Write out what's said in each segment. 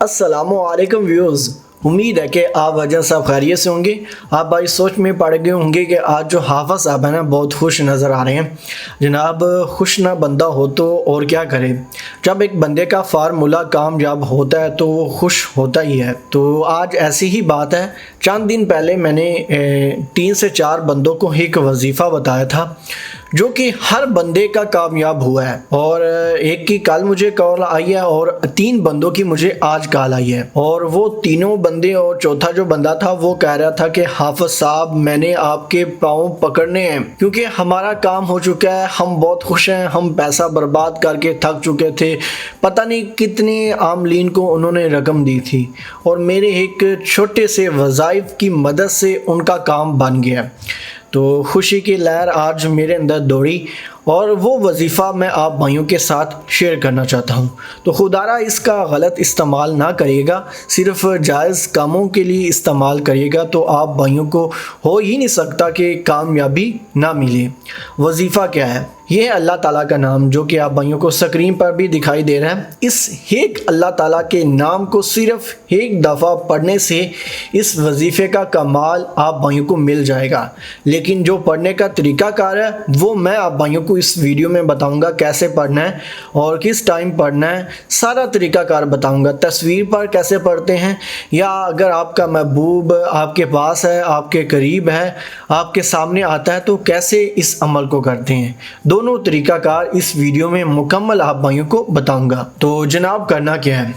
अस्सलामुअलैकुम व्यूअर्स। उम्मीद है कि आप वजह साहब खैरियत से होंगे। आप भाई सोच में पड़ गए होंगे कि आज जो हाफिज़ साहब है ना बहुत खुश नज़र आ रहे हैं। जनाब खुश ना बंदा हो तो और क्या करे। जब एक बंदे का फार्मूला कामयाब होता है तो वो खुश होता ही है। तो आज ऐसी ही बात है। चंद दिन पहले मैंने 3 से 4 बंदों को एक वजीफ़ा बताया था जो कि हर बंदे का कामयाब हुआ है। और एक की कल मुझे कॉल आई है और 3 बंदों की मुझे आज कॉल आई है। और वो तीनों बंदे और चौथा जो बंदा था वो कह रहा था कि हाफिज़ साहब मैंने आपके पाँव पकड़ने हैं क्योंकि हमारा काम हो चुका है, हम बहुत खुश हैं, हम पैसा बर्बाद करके थक चुके थे। पता नहीं कितने आमलीन को उन्होंने रकम दी थी और मेरे एक छोटे से वज़ाइफ की मदद से उनका काम बन गया। तो खुशी की लहर आज मेरे अंदर दौड़ी और वो वजीफ़ा मैं आप भाइयों के साथ शेयर करना चाहता हूँ। तो खुदारा इसका गलत इस्तेमाल ना करिएगा, सिर्फ जायज़ कामों के लिए इस्तेमाल करिएगा तो आप भाइयों को हो ही नहीं सकता कि कामयाबी ना मिले। वजीफ़ा क्या है? ये है अल्लाह ताला का नाम जो कि आप भाइयों को स्क्रीन पर भी दिखाई दे रहा है। इस एक अल्लाह ताला के नाम को सिर्फ एक दफ़ा पढ़ने से इस वजीफ़े का कमाल आप भाइयों को मिल जाएगा। लेकिन जो पढ़ने का तरीक़ाकार है वो मैं आप भाइयों को इस वीडियो में बताऊंगा कैसे पढ़ना है और किस टाइम पढ़ना है, सारा तरीक़ाकार बताऊंगा। तस्वीर पर कैसे पढ़ते हैं या अगर आपका महबूब आपके पास है, आपके करीब है, आपके सामने आता है तो कैसे इस अमल को करते हैं, दोनों तरीक़ाकार इस वीडियो में मुकम्मल आप भाइयों को बताऊंगा। तो जनाब करना क्या है,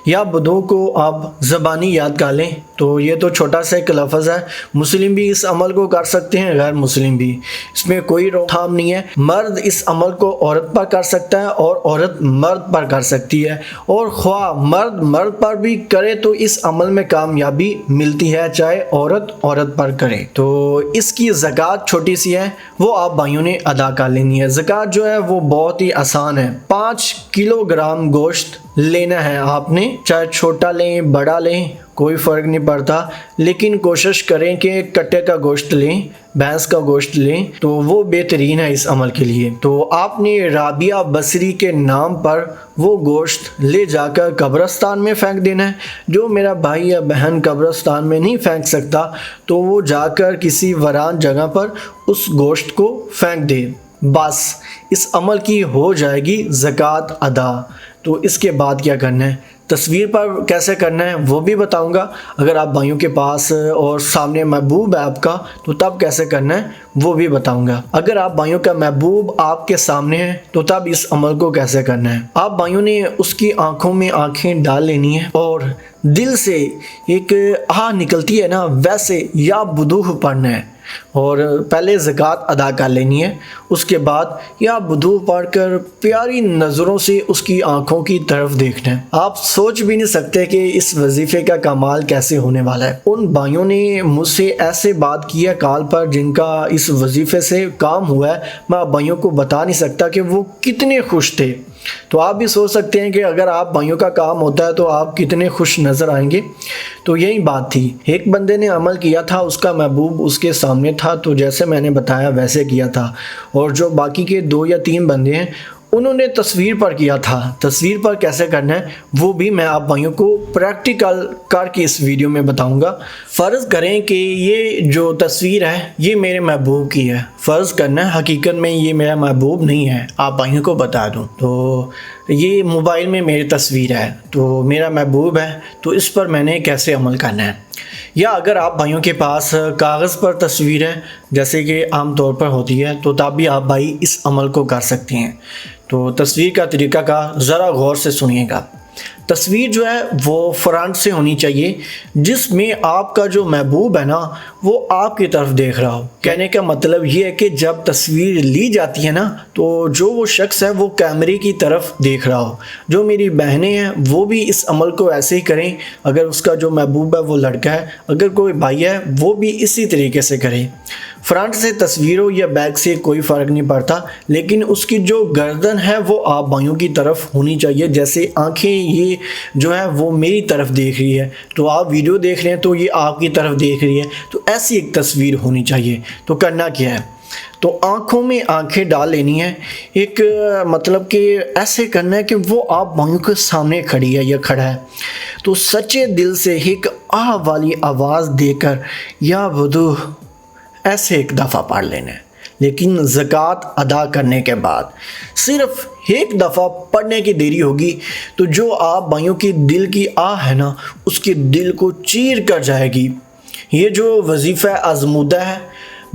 या बुदों को आप ज़बानी याद कर लें। तो ये तो छोटा सा एक लफ्ज़ है, मुस्लिम भी इस अमल को कर सकते हैं, गैर मुस्लिम भी, इसमें कोई रोकथाम नहीं है। मर्द इस अमल को औरत पर कर सकता है और औरत मर्द पर कर सकती है, और ख्वाह मर्द मर्द पर भी करे तो इस अमल में कामयाबी मिलती है, चाहे औरत औरत पर करे। तो इसकी ज़कात छोटी सी है, वो आप भाइयों ने अदा कर लेनी है। ज़कात जो है वो बहुत ही आसान है। 5 किलोग्राम गोश्त लेना है आपने, चाहे छोटा लें बड़ा लें कोई फ़र्क नहीं पड़ता, लेकिन कोशिश करें कि कट्टे का गोश्त लें, भैंस का गोश्त लें, तो वो बेहतरीन है इस अमल के लिए। तो आपने राबिया बसरी के नाम पर वो गोश्त ले जाकर कब्रिस्तान में फेंक देना है। जो मेरा भाई या बहन कब्रिस्तान में नहीं फेंक सकता तो वो जाकर किसी वीरान जगह पर उस गोश्त को फेंक दे, बस इस अमल की हो जाएगी ज़कात अदा। तो इसके बाद क्या करना है, तस्वीर पर कैसे करना है वो भी बताऊंगा। अगर आप भाइयों के पास और सामने महबूब है आपका तो तब कैसे करना है वो भी बताऊंगा। अगर आप भाइयों का महबूब आपके सामने है तो तब इस अमल को कैसे करना है। आप भाइयों ने उसकी आंखों में आंखें डाल लेनी है और दिल से एक आह निकलती है ना वैसे या बुदूह पढ़ना है और पहले ज़कात अदा कर लेनी है। उसके बाद या बुदू पढ़कर प्यारी नज़रों से उसकी आंखों की तरफ देखना है। आप सोच भी नहीं सकते कि इस वजीफ़े का कमाल कैसे होने वाला है। उन भाइयों ने मुझसे ऐसे बात की है कॉल पर जिनका इस वजीफ़े से काम हुआ है, मैं आप भाइयों को बता नहीं सकता कि वो कितने खुश थे। तो आप भी सोच सकते हैं कि अगर आप भाइयों का काम होता है तो आप कितने खुश नज़र आएंगे। तो यही बात थी। एक बंदे ने अमल किया था, उसका महबूब उसके सामने था, तो जैसे मैंने बताया वैसे किया था। और जो बाकी के 2 या 3 बंदे हैं उन्होंने तस्वीर पर किया था। तस्वीर पर कैसे करना है वो भी मैं आप भाइयों को प्रैक्टिकल करके इस वीडियो में बताऊंगा। फ़र्ज़ करें कि ये जो तस्वीर है ये मेरे महबूब की है, फ़र्ज़ करना है हकीकत में ये मेरा महबूब नहीं है, आप भाइयों को बता दूं। तो ये मोबाइल में मेरी तस्वीर है तो मेरा महबूब है, तो इस पर मैंने कैसे अमल करना है। या अगर आप भाइयों के पास कागज़ पर तस्वीर है जैसे कि आम तौर पर होती है तो तब भी आप भाई इस अमल को कर सकते हैं। तो तस्वीर का तरीका का ज़रा गौर से सुनिएगा। तस्वीर जो है वो फ्रंट से होनी चाहिए जिसमें आपका जो महबूब है ना वो आपकी तरफ देख रहा हो। कहने का मतलब ये है कि जब तस्वीर ली जाती है ना तो जो वो शख्स है वो कैमरे की तरफ देख रहा हो। जो मेरी बहनें हैं वो भी इस अमल को ऐसे ही करें। अगर उसका जो महबूब है वो लड़का है, अगर कोई भाई है वो भी इसी तरीके से करे। फ्रंट से तस्वीर हो या बैक से कोई फ़र्क नहीं पड़ता, लेकिन उसकी जो गर्दन है वो आप भाइयों की तरफ होनी चाहिए। जैसे आंखें ये जो है वो मेरी तरफ देख रही है तो आप वीडियो देख रहे हैं तो ये आपकी तरफ देख रही है, तो ऐसी एक तस्वीर होनी चाहिए। तो करना क्या है, तो आंखों में आंखें डाल लेनी है, एक मतलब कि ऐसे करना है कि वो आप भाइयों के सामने खड़ी है या खड़ा है, तो सच्चे दिल से एक आह वाली आवाज़ देकर या वधू ऐसे एक दफ़ा पढ़ लेना है। लेकिन ज़कात अदा करने के बाद सिर्फ एक दफ़ा पढ़ने की देरी होगी तो जो आप भाइयों की दिल की आह है ना, उसके दिल को चीर कर जाएगी। ये जो वजीफ़ा आज़मूदा है,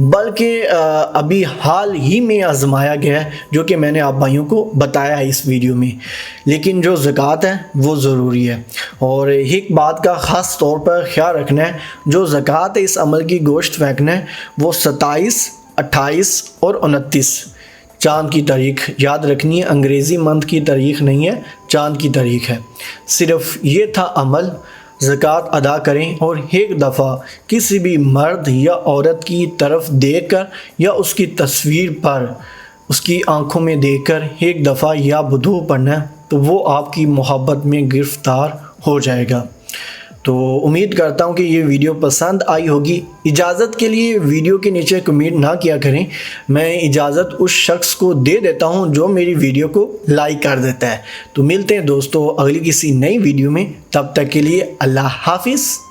बल्कि अभी हाल ही में आजमाया गया है, जो कि मैंने आप भाइयों को बताया है इस वीडियो में। लेकिन जो ज़कात है वो ज़रूरी है, और एक बात का ख़ास तौर पर ख्याल रखना है, जो ज़कात है इस अमल की गोश्त फेंकना है वो 27, 28 और 29 चाँद की तारीख याद रखनी है। अंग्रेज़ी मंथ की तारीख नहीं है, चाँद की तारीख है। सिर्फ़ ये था अमल, ज़कात अदा करें और एक दफ़ा किसी भी मर्द या औरत की तरफ देखकर या उसकी तस्वीर पर उसकी आंखों में देखकर एक दफ़ा या वुदू पढ़ना, तो वो आपकी मोहब्बत में गिरफ़्तार हो जाएगा। तो उम्मीद करता हूँ कि ये वीडियो पसंद आई होगी। इजाज़त के लिए वीडियो के नीचे कमेंट ना किया करें, मैं इजाज़त उस शख्स को दे देता हूँ जो मेरी वीडियो को लाइक कर देता है। तो मिलते हैं दोस्तों अगली किसी नई वीडियो में, तब तक के लिए अल्लाह हाफिज़।